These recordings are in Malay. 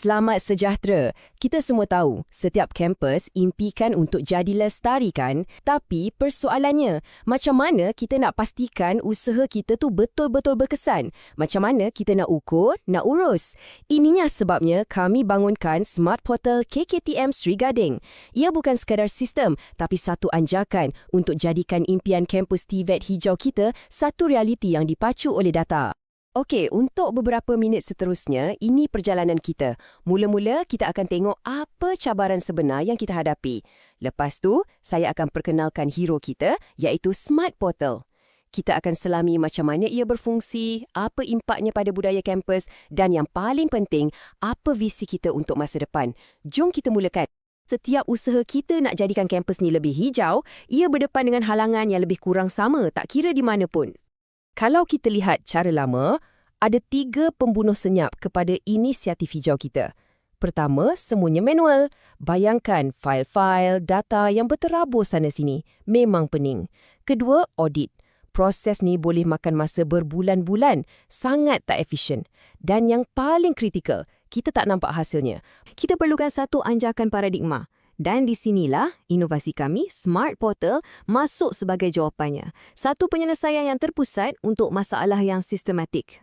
Selamat sejahtera. Kita semua tahu, setiap kampus impikan untuk jadi lestari kan? Tapi persoalannya, macam mana kita nak pastikan usaha kita tu betul-betul berkesan? Macam mana kita nak ukur, nak urus? Inilah sebabnya kami bangunkan Smart Portal KKTM Sri Gading. Ia bukan sekadar sistem, tapi satu anjakan untuk jadikan impian kampus TVET hijau kita satu realiti yang dipacu oleh data. Okey, untuk beberapa minit seterusnya, ini perjalanan kita. Mula-mula, kita akan tengok apa cabaran sebenar yang kita hadapi. Lepas tu, saya akan perkenalkan hero kita, iaitu Smart Portal. Kita akan selami macam mana ia berfungsi, apa impaknya pada budaya kampus, dan yang paling penting, apa visi kita untuk masa depan. Jom kita mulakan. Setiap usaha kita nak jadikan kampus ni lebih hijau, ia berdepan dengan halangan yang lebih kurang sama, tak kira di mana pun. Kalau kita lihat cara lama, ada 3 pembunuh senyap kepada inisiatif hijau kita. Pertama, semuanya manual. Bayangkan fail-fail, data yang berterabur sana-sini. Memang pening. Kedua, audit. Proses ni boleh makan masa berbulan-bulan. Sangat tak efisien. Dan yang paling kritikal, kita tak nampak hasilnya. Kita perlukan satu anjakan paradigma. Dan di sinilah inovasi kami, Smart Portal, masuk sebagai jawapannya. Satu penyelesaian yang terpusat untuk masalah yang sistematik.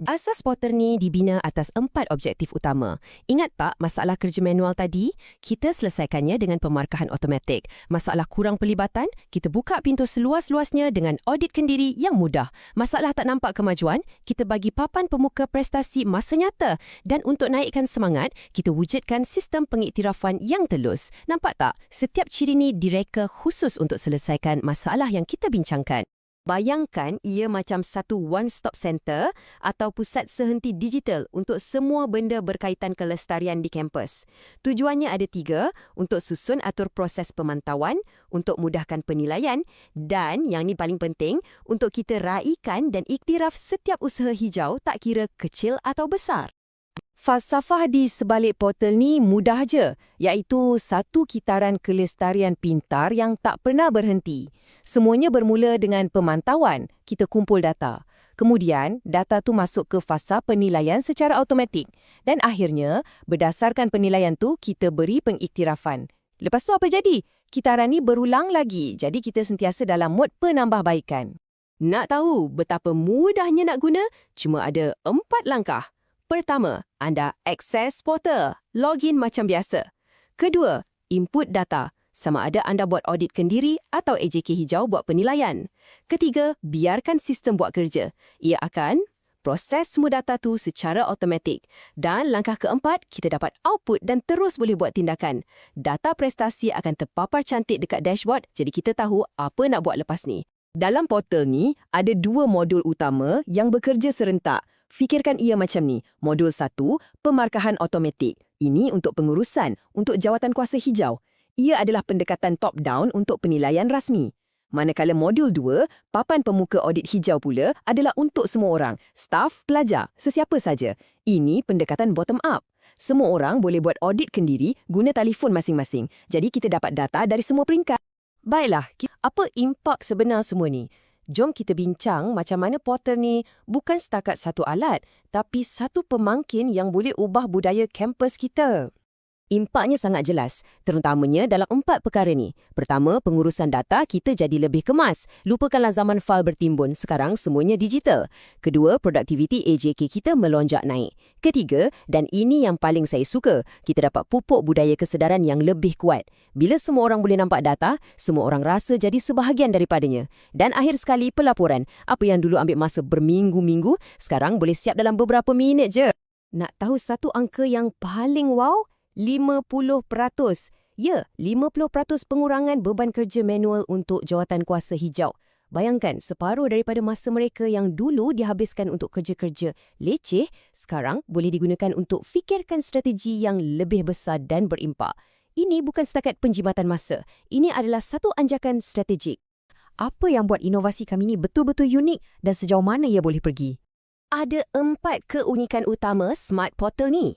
Asas portal ni dibina atas 4 objektif utama. Ingat tak masalah kerja manual tadi? Kita selesaikannya dengan pemarkahan automatik. Masalah kurang pelibatan, kita buka pintu seluas-luasnya dengan audit kendiri yang mudah. Masalah tak nampak kemajuan, kita bagi papan pemuka prestasi masa nyata. Dan untuk naikkan semangat, kita wujudkan sistem pengiktirafan yang telus. Nampak tak? Setiap ciri ni direka khusus untuk selesaikan masalah yang kita bincangkan. Bayangkan ia macam satu one-stop center atau pusat sehenti digital untuk semua benda berkaitan kelestarian di kampus. Tujuannya ada 3, untuk susun atur proses pemantauan, untuk mudahkan penilaian dan yang ni paling penting, untuk kita raikan dan iktiraf setiap usaha hijau tak kira kecil atau besar. Falsafah di sebalik portal ni mudah je, iaitu satu kitaran kelestarian pintar yang tak pernah berhenti. Semuanya bermula dengan pemantauan, kita kumpul data. Kemudian, data tu masuk ke fasa penilaian secara automatik. Dan akhirnya, berdasarkan penilaian tu, kita beri pengiktirafan. Lepas tu apa jadi? Kitaran ni berulang lagi, jadi kita sentiasa dalam mod penambahbaikan. Nak tahu betapa mudahnya nak guna? Cuma ada 4 langkah. Pertama, anda akses portal, login macam biasa. Kedua, input data, sama ada anda buat audit kendiri atau AJK hijau buat penilaian. Ketiga, biarkan sistem buat kerja. Ia akan proses semua data tu secara automatik. Dan langkah keempat, kita dapat output dan terus boleh buat tindakan. Data prestasi akan terpapar cantik dekat dashboard, jadi kita tahu apa nak buat lepas ni. Dalam portal ni, ada 2 modul utama yang bekerja serentak. Fikirkan ia macam ni. Modul 1, pemarkahan automatik. Ini untuk pengurusan, untuk jawatan kuasa hijau. Ia adalah pendekatan top-down untuk penilaian rasmi. Manakala modul 2, papan pemuka audit hijau pula adalah untuk semua orang, staf, pelajar, sesiapa saja. Ini pendekatan bottom-up. Semua orang boleh buat audit kendiri guna telefon masing-masing. Jadi kita dapat data dari semua peringkat. Baiklah, apa impak sebenar semua ni? Jom kita bincang macam mana portal ni bukan setakat satu alat, tapi satu pemangkin yang boleh ubah budaya kampus kita. Impaknya sangat jelas, terutamanya dalam 4 perkara ni. Pertama, pengurusan data kita jadi lebih kemas. Lupakanlah zaman fail bertimbun, sekarang semuanya digital. Kedua, produktiviti AJK kita melonjak naik. Ketiga, dan ini yang paling saya suka, kita dapat pupuk budaya kesedaran yang lebih kuat. Bila semua orang boleh nampak data, semua orang rasa jadi sebahagian daripadanya. Dan akhir sekali, pelaporan. Apa yang dulu ambil masa berminggu-minggu, sekarang boleh siap dalam beberapa minit je. Nak tahu satu angka yang paling wow? 50%. Ya, 50% pengurangan beban kerja manual untuk jawatan kuasa hijau. Bayangkan, separuh daripada masa mereka yang dulu dihabiskan untuk kerja-kerja leceh, sekarang boleh digunakan untuk fikirkan strategi yang lebih besar dan berimpak. Ini bukan setakat penjimatan masa. Ini adalah satu anjakan strategik. Apa yang buat inovasi kami ini betul-betul unik dan sejauh mana ia boleh pergi? Ada 4 keunikan utama Smart Portal ni.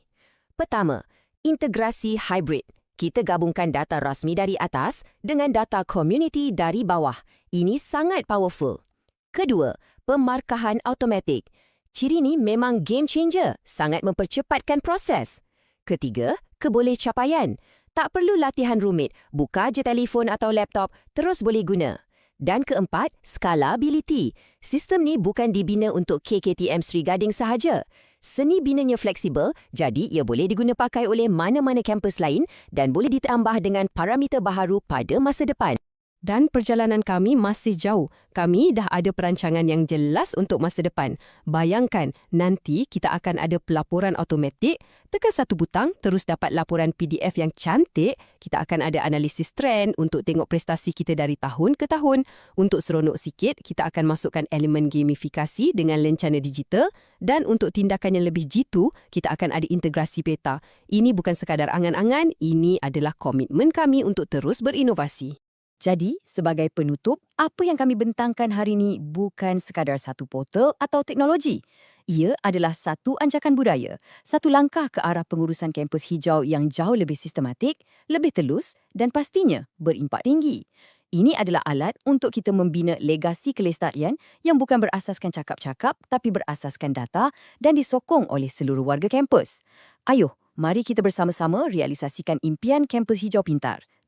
Pertama, integrasi hybrid. Kita gabungkan data rasmi dari atas dengan data community dari bawah. Ini sangat powerful. Kedua, pemarkahan automatik. Ciri ni memang game changer, sangat mempercepatkan proses. Ketiga, kebolehcapaian. Tak perlu latihan rumit, buka je telefon atau laptop, terus boleh guna. Dan keempat, scalability. Sistem ni bukan dibina untuk KKTM Sri Gading sahaja. Seni binanya fleksibel, jadi ia boleh diguna pakai oleh mana-mana kampus lain dan boleh ditambah dengan parameter baharu pada masa depan. Dan perjalanan kami masih jauh. Kami dah ada perancangan yang jelas untuk masa depan. Bayangkan, nanti kita akan ada pelaporan automatik, tekan satu butang, terus dapat laporan PDF yang cantik. Kita akan ada analisis trend untuk tengok prestasi kita dari tahun ke tahun. Untuk seronok sikit, kita akan masukkan elemen gamifikasi dengan lencana digital. Dan untuk tindakan yang lebih jitu, kita akan ada integrasi peta. Ini bukan sekadar angan-angan, ini adalah komitmen kami untuk terus berinovasi. Jadi, sebagai penutup, apa yang kami bentangkan hari ini bukan sekadar satu portal atau teknologi. Ia adalah satu anjakan budaya, satu langkah ke arah pengurusan kampus hijau yang jauh lebih sistematik, lebih telus dan pastinya berimpak tinggi. Ini adalah alat untuk kita membina legasi kelestarian yang bukan berasaskan cakap-cakap tapi berasaskan data dan disokong oleh seluruh warga kampus. Ayuh, mari kita bersama-sama realisasikan impian kampus hijau pintar.